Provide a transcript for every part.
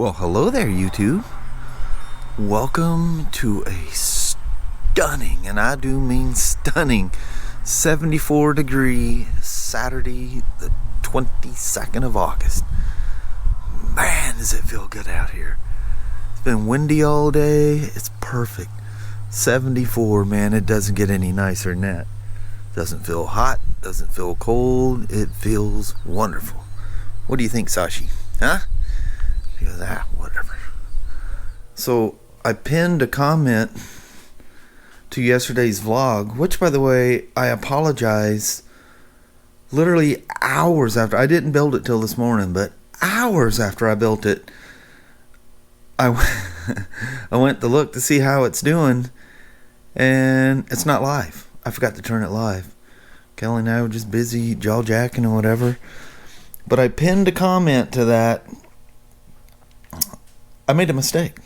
Well, hello there, YouTube. Welcome to a stunning, and I do mean stunning, 74-degree Saturday, the 22nd of August. Man, does it feel good out here. It's been windy all day. It's perfect. 74, man, it doesn't get any nicer than that. Doesn't feel hot, doesn't feel cold. It feels wonderful. What do you think, Sashi? Huh? She goes, whatever. So I pinned a comment to yesterday's vlog, which, by the way, I apologize. Literally hours after, I didn't build it till this morning, but hours after I built it, I went to look to see how it's doing, and it's not live. I forgot to turn it live. Kelly and I were just busy jaw jacking and whatever. But I pinned a comment to that. I made a mistake.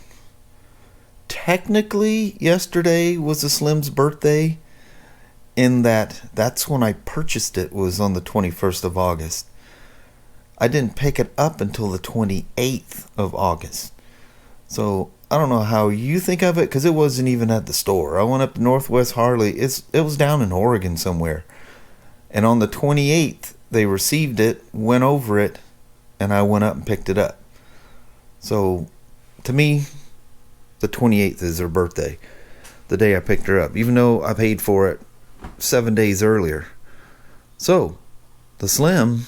Technically, yesterday was a Slim's birthday, in that that's when I purchased it, was on the 21st of August. I didn't pick it up until the 28th of August. So I don't know how you think of it, because it wasn't even at the store. I went up to Northwest Harley. It was down in Oregon somewhere. And on the 28th, they received it, went over it, and I went up and picked it up. So to me, the 28th is her birthday, the day I picked her up, even though I paid for it 7 days earlier. So the Slim,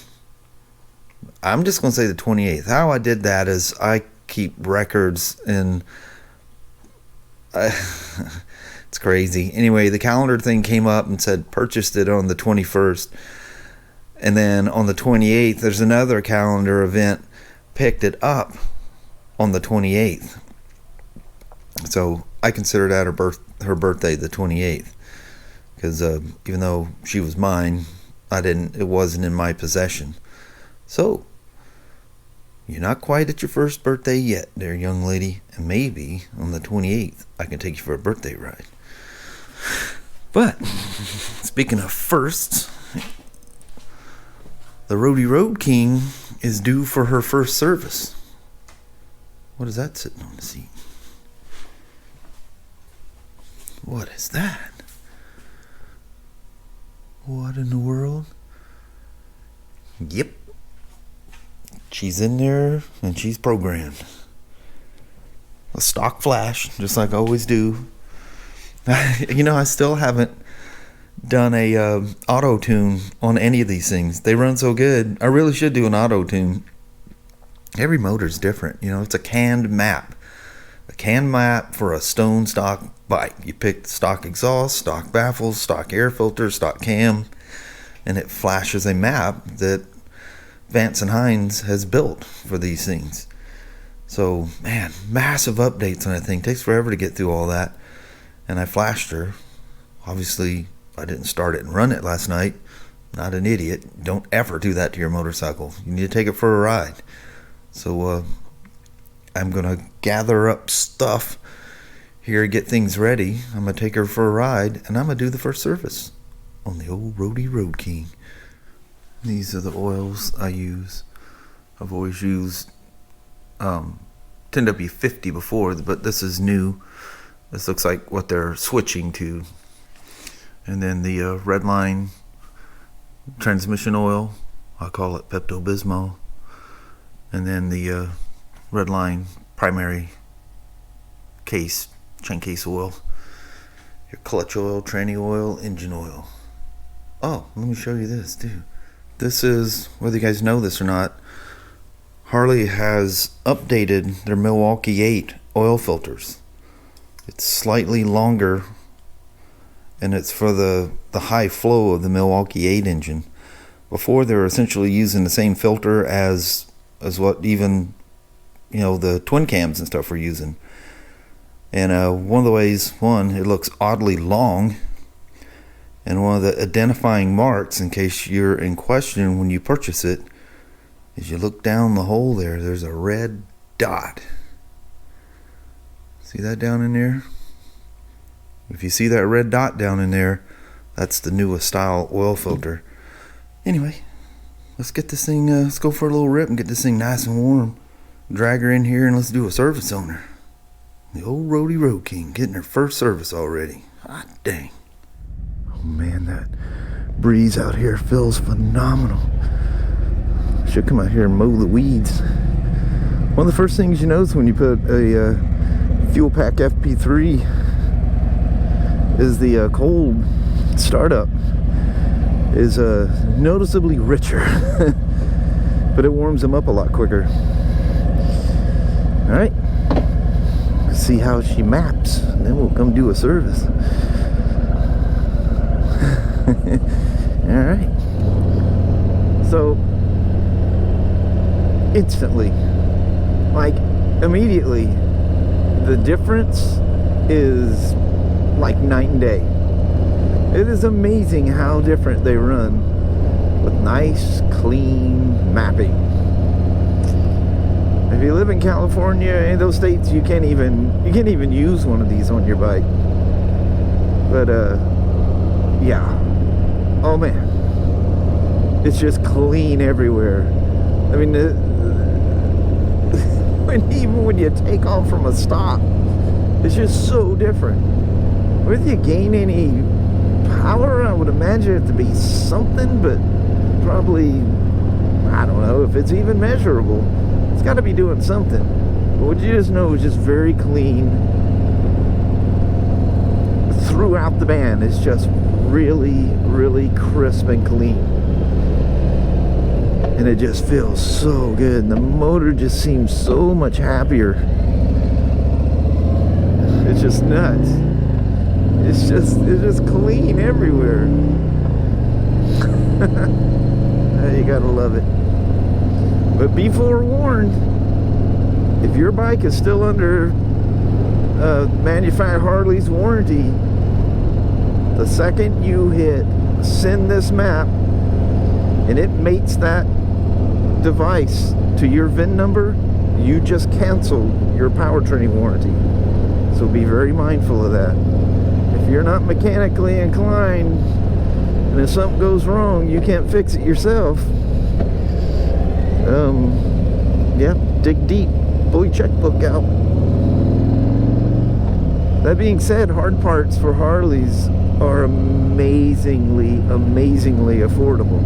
I'm just going to say the 28th. How I did that is I keep records, and it's crazy. Anyway, the calendar thing came up and said purchased it on the 21st. And then on the 28th, there's another calendar event, picked it up on the 28th. So I consider that her birthday, the 28th. Because even though she was mine, it wasn't in my possession. So you're not quite at your first birthday yet there, young lady. And maybe on the 28th, I can take you for a birthday ride. But speaking of firsts, the Roadie Road King is due for her first service. What is that sitting on the seat? What is that? What in the world? Yep. She's in there and she's programmed. A stock flash, just like I always do. You know, I still haven't done a auto tune on any of these things. They run so good. I really should do an auto tune. Every motor's different. You know, it's a canned map. A canned map for a stone stock bike. You pick stock exhaust, stock baffles, stock air filter, stock cam, and it flashes a map that Vance and Hines has built for these things. So, man, massive updates on that thing. Takes forever to get through all that. And I flashed her. Obviously, I didn't start it and run it last night. Not an idiot. Don't ever do that to your motorcycle. You need to take it for a ride. So I'm going to gather up stuff here, get things ready. I'm going to take her for a ride, and I'm going to do the first service on the old Roadie Road King. These are the oils I use. I've always used 10W50 before, but this is new. This looks like what they're switching to. And then the Redline transmission oil, I call it Pepto-Bismol. And then the Redline primary case, chain case oil. Your clutch oil, tranny oil, engine oil. Oh, let me show you this too. This is, whether you guys know this or not, Harley has updated their Milwaukee 8 oil filters. It's slightly longer, and it's for the high flow of the Milwaukee 8 engine. Before, they were essentially using the same filter as what even, you know, the twin cams and stuff were using. And one of the ways, it looks oddly long, and one of the identifying marks, in case you're in question when you purchase it, is you look down the hole there's a red dot. See that down in there? If you see that red dot down in there, that's the newest style oil filter. Anyway, let's get this thing, let's go for a little rip and get this thing nice and warm. drag her in here and let's do a service on her. The old Roadie Road King getting her first service already. Hot dang. Oh man, that breeze out here feels phenomenal. Should come out here and mow the weeds. One of the first things you notice when you put a fuel pack FP3 is the cold startup is noticeably richer. But it warms them up a lot quicker. Alright, let's see how she maps, and then we'll come do a service. Alright, so instantly, like immediately, the difference is like night and day. It is amazing how different they run with nice, clean mapping. If you live in California, any of those states, you can't even use one of these on your bike. But yeah, oh man, it's just clean everywhere. I mean, even when you take off from a stop, it's just so different. Whether you gain any power, I would imagine it to be something, but probably, I don't know if it's even measurable. It's got to be doing something. But what you just know is just very clean throughout the band. It's just really, really crisp and clean. And it just feels so good. And the motor just seems so much happier. It's just nuts. It's just clean everywhere. You gotta love it. But be forewarned, if your bike is still under manufacturer Harley's warranty, the second you hit send this map and it mates that device to your VIN number, you just canceled your powertrain warranty. So be very mindful of that. If you're not mechanically inclined and if something goes wrong, you can't fix it yourself. Yeah, dig deep, pull your checkbook out. That being said, hard parts for Harleys are amazingly affordable.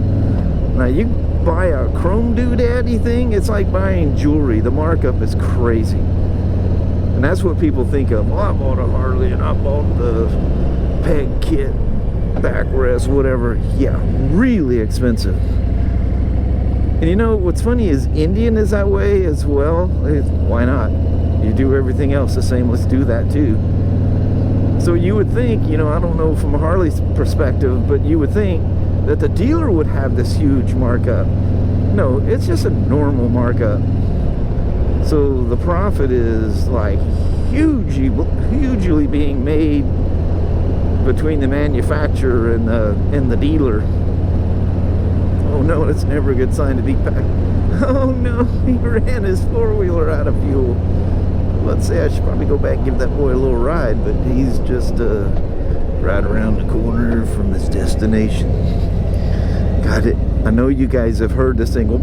Now you buy a chrome doodaddy thing, it's like buying jewelry. The markup is crazy. And that's what people think of. Well, I bought a Harley and I bought the peg kit, backrest, whatever. Yeah, really expensive. And you know, what's funny is Indian is that way as well. Why not? You do everything else the same, let's do that too. So you would think, you know, I don't know from a Harley's perspective, but you would think that the dealer would have this huge markup. No, it's just a normal markup. So the profit is like hugely being made between the manufacturer and the dealer. Oh no, that's never a good sign to be packed. Oh no, he ran his four-wheeler out of fuel. Let's say I should probably go back and give that boy a little ride, but he's just right around the corner from his destination. Got it. I know you guys have heard this thing go.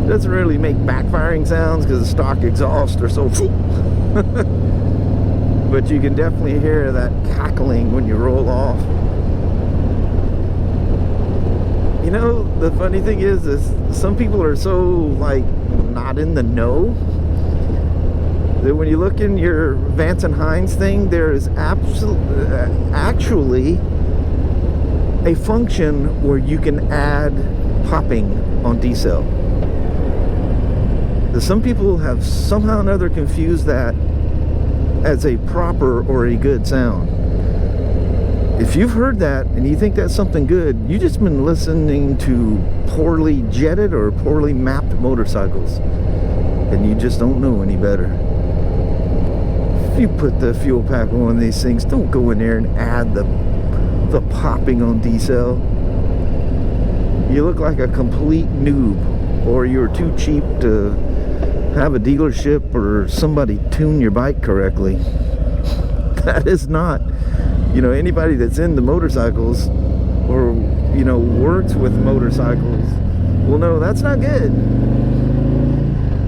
It doesn't really make backfiring sounds because the stock exhaust are so. But you can definitely hear that cackling when you roll off. You know, the funny thing is some people are so like not in the know that when you look in your Vance and Hines thing, there is actually a function where you can add popping on decel. Some people have somehow or another confused that as a proper or a good sound. If you've heard that and you think that's something good, you just been listening to poorly jetted or poorly mapped motorcycles, and you just don't know any better. If you put the fuel pack on one of these things, don't go in there and add the popping on decel. You look like a complete noob, or you're too cheap to have a dealership or somebody tune your bike correctly. That is not, you know, anybody that's into motorcycles or, you know, works with motorcycles Well, no, that's not good.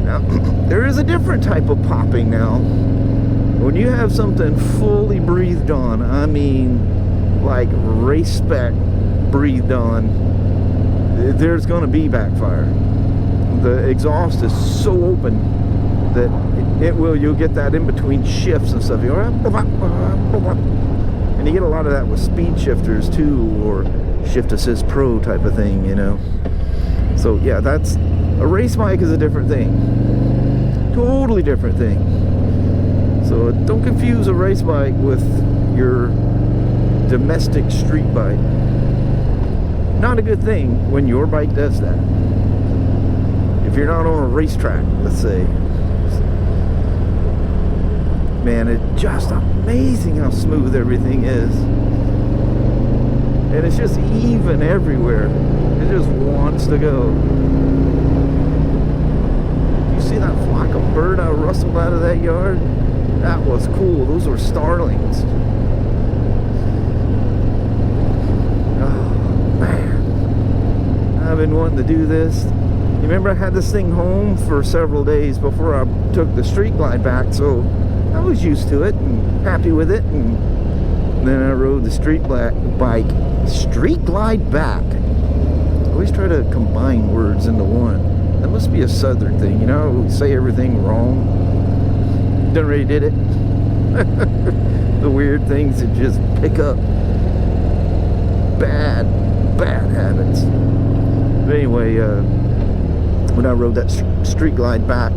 Now, there is a different type of popping now. When you have something fully breathed on, I mean, like race spec breathed on, there's going to be backfire. The exhaust is so open that you'll get that in between shifts and stuff. And you get a lot of that with speed shifters too, or Shift Assist Pro type of thing, you know. So yeah, that's a race bike is a different thing, totally different thing. So don't confuse a race bike with your domestic street bike. Not a good thing when your bike does that. If you're not on a racetrack, let's say. Man, it's just amazing how smooth everything is. And it's just even everywhere. It just wants to go. You see that flock of bird I rustled out of that yard? That was cool. Those were starlings. Oh, man. I've been wanting to do this. You remember I had this thing home for several days before I took the Street Glide back, so I was used to it and happy with it. And then I rode the Street Glide back. I always try to combine words into one. That must be a southern thing, you know, we say everything wrong. Done already did it. The weird things that just pick up bad habits. But anyway, when I rode that Street Glide back,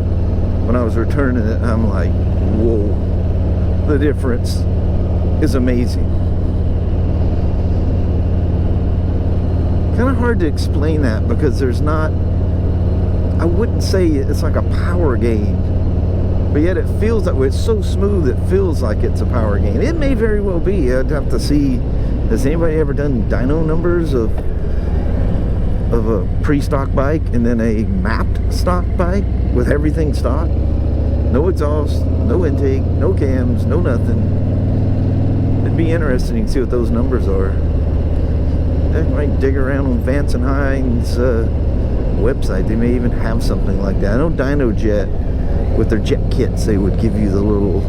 when I was returning it, I'm like, whoa, the difference is amazing. Kind of hard to explain that because there's not, I wouldn't say it's like a power gain, but yet it feels that way. It's so smooth it feels like it's a power gain. It may very well be. I'd have to see, has anybody ever done dyno numbers of a pre-stock bike and then a mapped stock bike with everything stock? No exhaust, no intake, no cams, no nothing. It'd be interesting to see what those numbers are. I might dig around on Vance and Hines' website. They may even have something like that. I know Dyno Jet, with their jet kits, they would give you the little,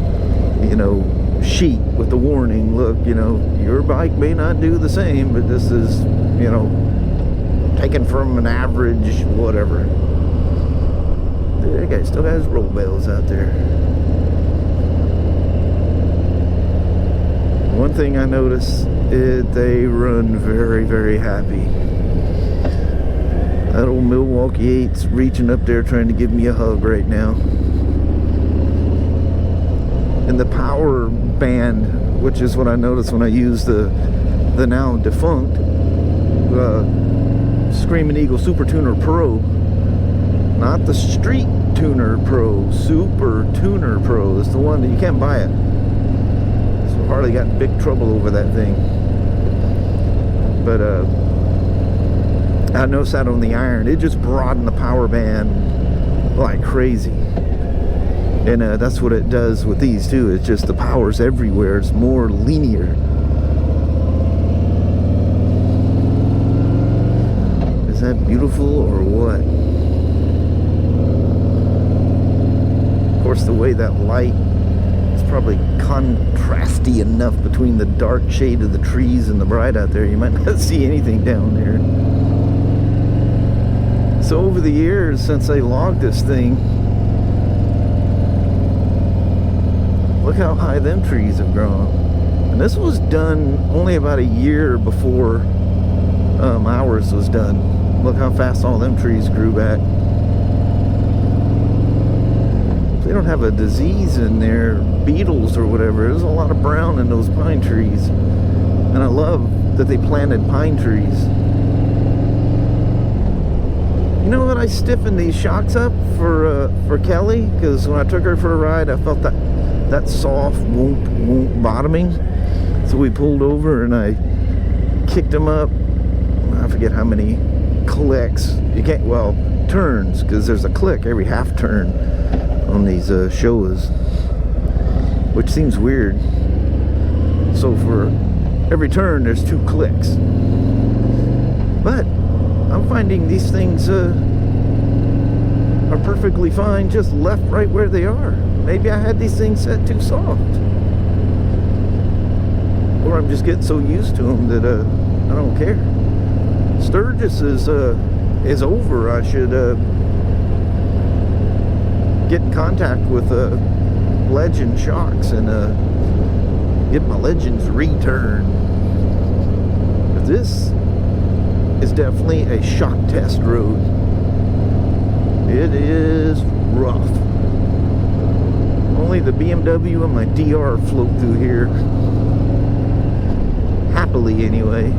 you know, sheet with the warning. Look, you know, your bike may not do the same, but this is, you know, taken from an average whatever. That guy still has roll bells out there. One thing I noticed is they run very, very happy. That old Milwaukee 8's reaching up there trying to give me a hug right now. And the power band, which is what I noticed when I used the now defunct Screaming Eagle Super Tuner Pro, not the Street Tuner Pro, Super Tuner Pro. It's the one that you can't buy it. So Harley got in big trouble over that thing. But I noticed that on the iron, it just broadened the power band like crazy. And that's what it does with these too. It's just the power's everywhere. It's more linear. Is that beautiful or what? Of course, the way that light is probably contrasty enough between the dark shade of the trees and the bright out there, you might not see anything down there. So over the years since they logged this thing, look how high them trees have grown. And this was done only about a year before ours was done. Look how fast all them trees grew back. They don't have a disease in there, beetles or whatever. There's a lot of brown in those pine trees. And I love that they planted pine trees. You know what? I stiffened these shocks up for Kelly, because when I took her for a ride, I felt that soft won't bottoming. So we pulled over and I kicked them up. I forget how many clicks. You can't, well, turns, because there's a click every half turn on these Showas, which seems weird. So for every turn, there's 2 clicks. But I'm I'm finding these things are perfectly fine just left right where they are. Maybe I had these things set too soft, or I'm just getting so used to them that I don't care. Sturgis is over. I should get in contact with Legend Shocks and get my Legends returned. This is definitely a shock test road. It is rough. Only the BMW and my DR float through here. Happily, anyway.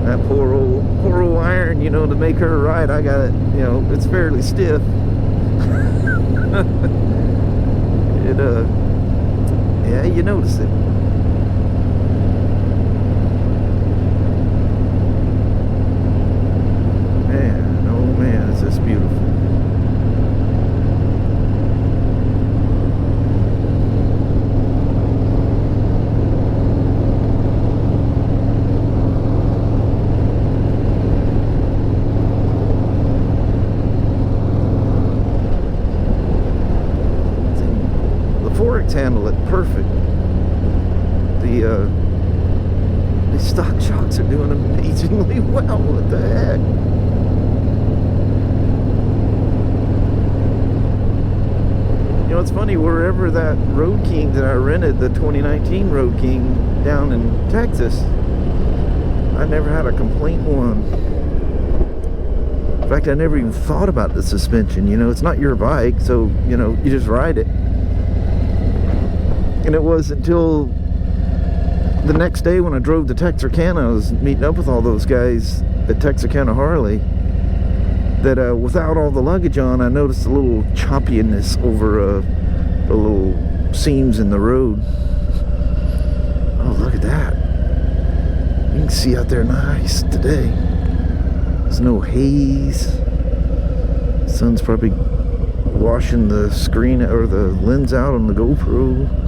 That poor old iron, you know, to make her ride, I got it, you know, it's fairly stiff. Yeah, you notice it. Man, oh man, is this beautiful. Handle it perfect. The stock shocks are doing amazingly well. What the heck? You know, it's funny, wherever that Road King that I rented, the 2019 Road King down in Texas, I never had a complaint one. In fact, I never even thought about the suspension. You know, it's not your bike, so, you know, you just ride it. And it was until the next day when I drove to Texarkana, I was meeting up with all those guys at Texarkana Harley, that without all the luggage on, I noticed a little choppiness over the little seams in the road. Oh, look at that. You can see out there nice today. There's no haze. Sun's probably washing the screen or the lens out on the GoPro.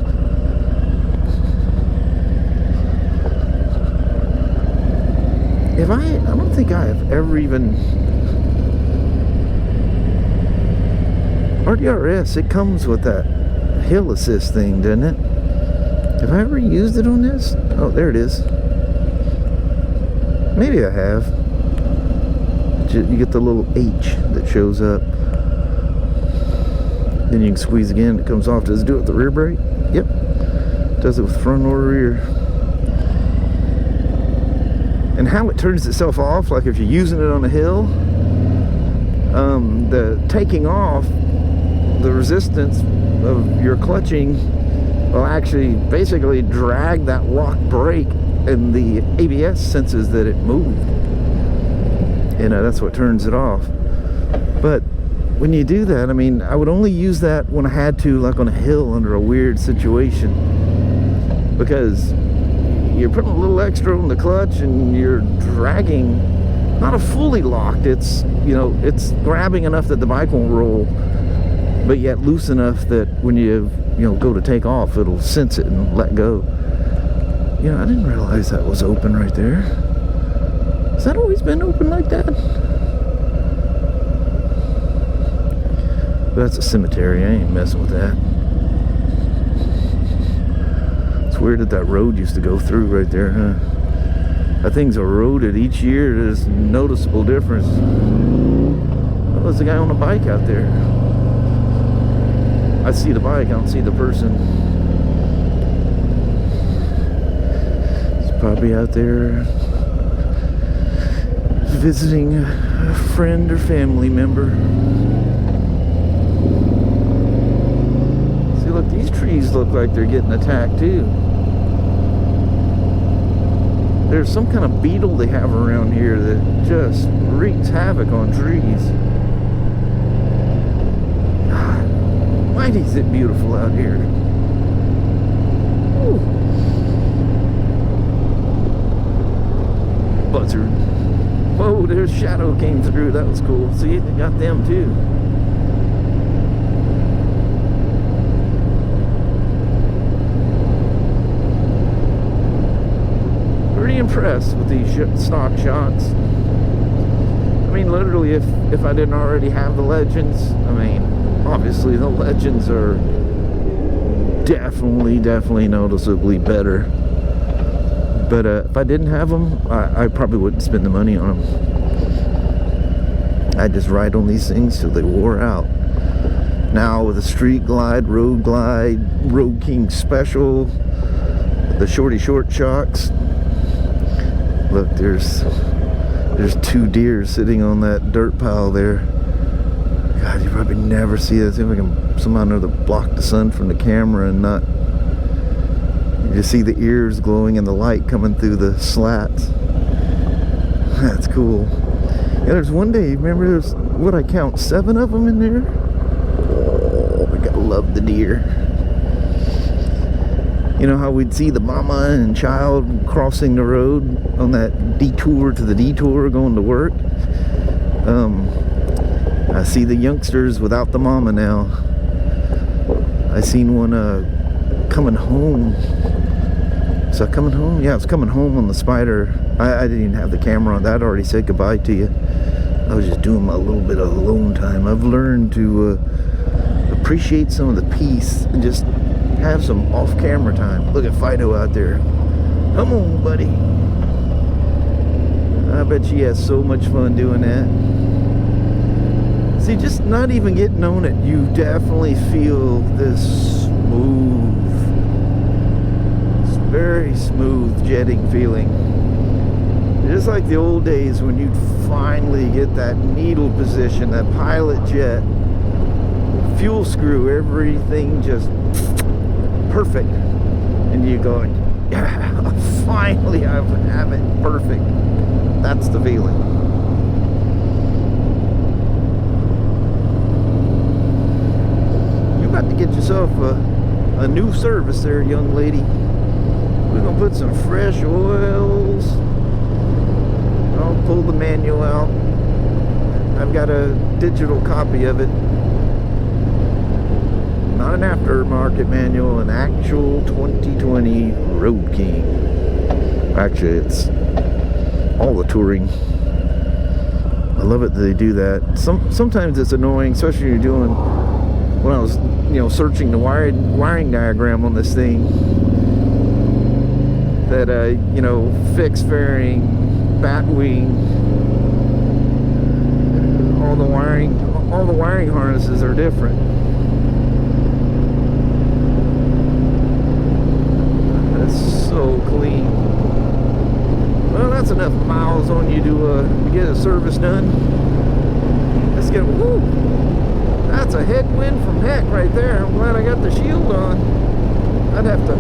I don't think I have ever even... RDRS, it comes with that hill assist thing, doesn't it? Have I ever used it on this? Oh, there it is. Maybe I have. You get the little H that shows up. Then you can squeeze again. It comes off. Does it do it with the rear brake? Yep. Does it with front or rear. And how it turns itself off, like if you're using it on a hill, the taking off, the resistance of your clutching will actually basically drag that lock brake, and the ABS senses that it moved. And that's what turns it off. But when you do that, I mean, I would only use that when I had to, like on a hill under a weird situation, because you're putting a little extra on the clutch and you're dragging, not a fully locked, it's, you know, it's grabbing enough that the bike won't roll, but yet loose enough that when you go to take off, it'll sense it and let go. You know, I didn't realize that was open right there. Has that always been open like that? But that's a cemetery, I ain't messing with that. Weird that road used to go through right there, huh? That thing's eroded each year. There's a noticeable difference. Oh, there's a guy on a bike out there. I see the bike, I don't see the person. He's probably out there visiting a friend or family member. See, look, these trees look like they're getting attacked too. There's some kind of beetle they have around here that just wreaks havoc on trees. God, mighty is it beautiful out here. Ooh. Buzzard. Whoa, there's shadow came through. That was cool. See, they got them too. Impressed with these stock shots. mean, literally, if I didn't already have the Legends, I mean, obviously the Legends are definitely noticeably better. But if I didn't have them, I probably wouldn't spend the money on them. I'd just ride on these things till they wore out. Now with a Street Glide, Road King Special, the shorty short shocks. Look, there's 2 deer sitting on that dirt pile there. God, you probably never see that. See if I can somehow or other block the sun from the camera and not. You just see the ears glowing and the light coming through the slats. That's cool. Yeah, there's one day, remember there's, what I count, 7 of them in there? Oh, I gotta love the deer. You know how we'd see the mama and child crossing the road on that detour to the detour going to work? I see the youngsters without the mama now. I seen one coming home. So coming home? Yeah, I was coming home on the Spyder. I didn't even have the camera on. That already said goodbye to you. I was just doing my little bit of alone time. I've learned to appreciate some of the peace and just have some off-camera time. Look at Fido out there. Come on, buddy. I bet she has so much fun doing that. See, just not even getting on it, you definitely feel this smooth, very smooth jetting feeling. Just like the old days when you'd finally get that needle position, that pilot jet, fuel screw, everything just perfect. And you go, yeah, finally I have it perfect. That's the feeling. You're about to get yourself a new service there, young lady. We're gonna put some fresh oils. I'll pull the manual out. I've got a digital copy of it. Not an aftermarket manual, an actual 2020 Road King. Actually, it's all the touring. I love it that they do that. Sometimes it's annoying, especially when you're doing, when I was, searching the wiring diagram on this thing, that fixed fairing, bat wing, all the wiring harnesses are different. That's so clean. Well, that's enough miles on you to get a service done. Let's get, woo! That's a headwind from heck right there. I'm glad I got the shield on. I'd have to.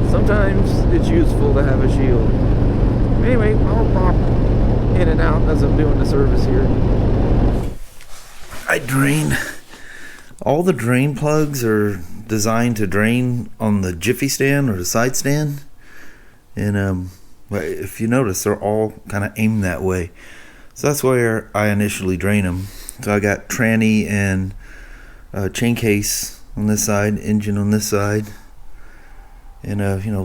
Sometimes it's useful to have a shield. Anyway, I'll pop in and out as I'm doing the service here. I drain. All the drain plugs are designed to drain on the jiffy stand or the side stand. And if you notice, they're all kind of aimed that way. So that's where I initially drain them. So I got tranny and chain case on this side, engine on this side. And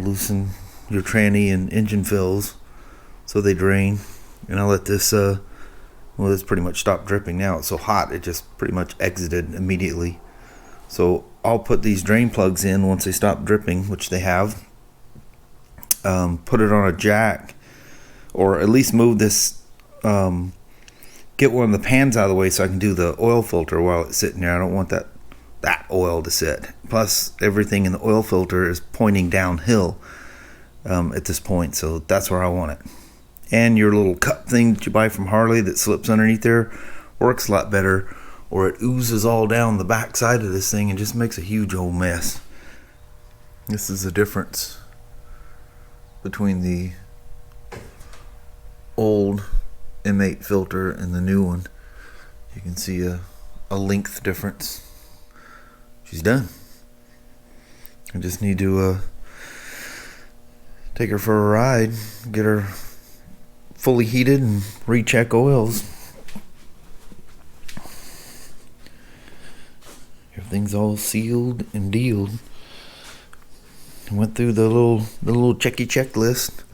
loosen your tranny and engine fills so they drain. And I let this it's pretty much stopped dripping now. It's so hot it just pretty much exited immediately. So I'll put these drain plugs in once they stop dripping, which they have. Put it on a jack, or at least move this, get one of the pans out of the way so I can do the oil filter while it's sitting there. I don't want that oil to sit. Plus everything in the oil filter is pointing downhill at this point, so that's where I want it. And your little cup thing that you buy from Harley that slips underneath there works a lot better, or it oozes all down the back side of this thing and just makes a huge old mess. This is the difference between the old M8 filter and the new one. You can see a length difference. She's done. I just need to take her for a ride, get her fully heated, and recheck oils. Everything's all sealed and dealed. I went through the little checky checklist.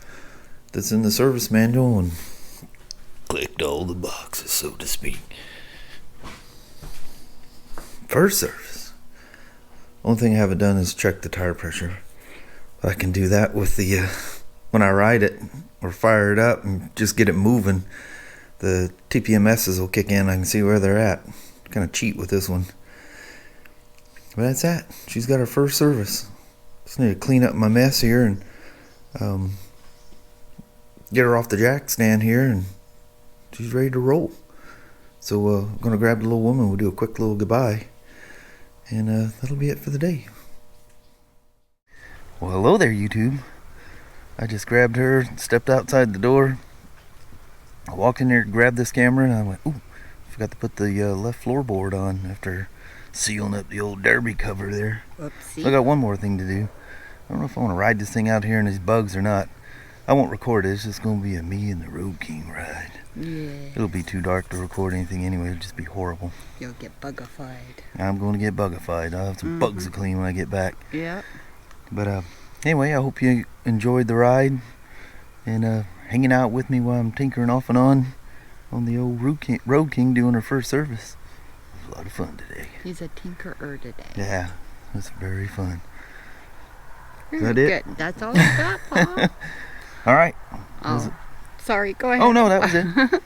that's in the service manual and clicked all the boxes, so to speak. First service. Only thing I haven't done is check the tire pressure. But I can do that with the when I ride it or fire it up and just get it moving. The TPMSs will kick in. I can see where they're at. Kind of cheat with this one. But that's that. She's got her first service. Just need to clean up my mess here and get her off the jack stand here, and she's ready to roll. So I'm going to grab the little woman. We'll do a quick little goodbye. And that'll be it for the day. Well, hello there, YouTube. I just grabbed her, stepped outside the door. I walked in there, grabbed this camera, and I went, ooh, forgot to put the left floorboard on after sealing up the old derby cover there. Oopsie. So I got one more thing to do. I don't know if I want to ride this thing out here in these bugs or not. I won't record it. It's just going to be a me and the Road King ride. Yeah. It'll be too dark to record anything anyway. It'll just be horrible. You'll get bugified. I'm going to get bugified. I'll have some bugs to clean when I get back. Yeah. But anyway, I hope you enjoyed the ride and hanging out with me while I'm tinkering off and on the old Road King doing her first service. It was a lot of fun today. He's a tinkerer today. Yeah, it was very fun. Is Very that it? Good. That's all you got, Paul. All right. Oh, sorry. Go ahead. Oh, no, that was it.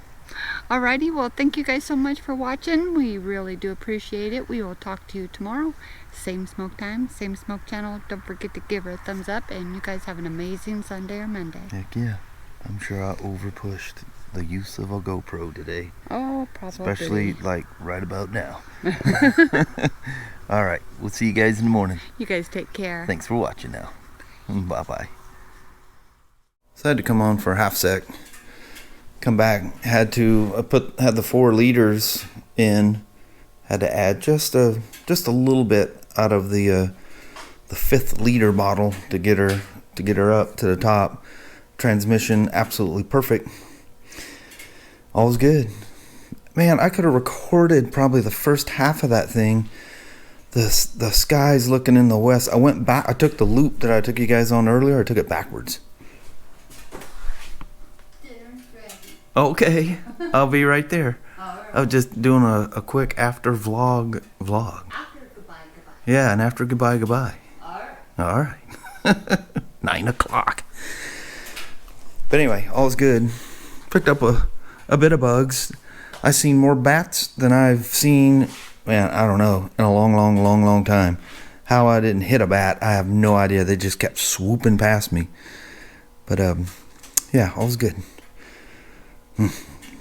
Alrighty. Well, thank you guys so much for watching. We really do appreciate it. We will talk to you tomorrow. Same smoke time, same smoke channel. Don't forget to give her a thumbs up. And you guys have an amazing Sunday or Monday. Heck yeah. I'm sure I overpushed the use of a GoPro today. Oh, probably. Especially, like, right about now. All right. We'll see you guys in the morning. You guys take care. Thanks for watching now. Bye-bye. So I had to come on for a half sec. Come back. Had the 4 liters in. Had to add just a little bit out of the 5th liter bottle to get her up to the top. Transmission absolutely perfect. All's good. Man, I could have recorded probably the first half of that thing. The sky's looking in the west. I went back. I took the loop that I took you guys on earlier. I took it backwards. Dinner's ready. Okay, I'll be right there. All right. I was just doing a quick after vlog. After goodbye. Yeah, and after goodbye. All right. All right. 9 o'clock. But anyway, all's good. Picked up a bit of bugs. I seen more bats than I've seen, man, I don't know, in a long time. How I didn't hit a bat, I have no idea. They just kept swooping past me. But yeah, all's good.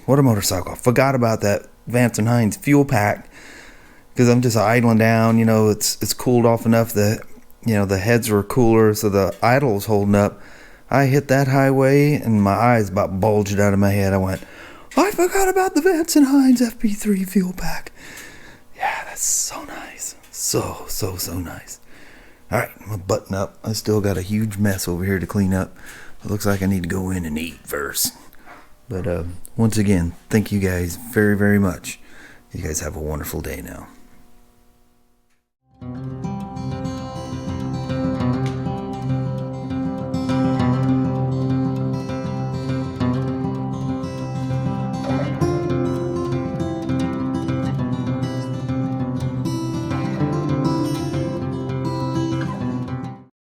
What a motorcycle. Forgot about that Vance and Hines fuel pack because I'm just idling down. You know, it's cooled off enough that, you know, the heads were cooler, so the idle's holding up. I hit that highway and my eyes about bulged out of my head. I went, I forgot about the Vance and Hines FP3 fuel pack. Yeah, that's so nice. So nice. All right, I'm going to button up. I still got a huge mess over here to clean up. It looks like I need to go in and eat first. But once again, thank you guys very much. You guys have a wonderful day now.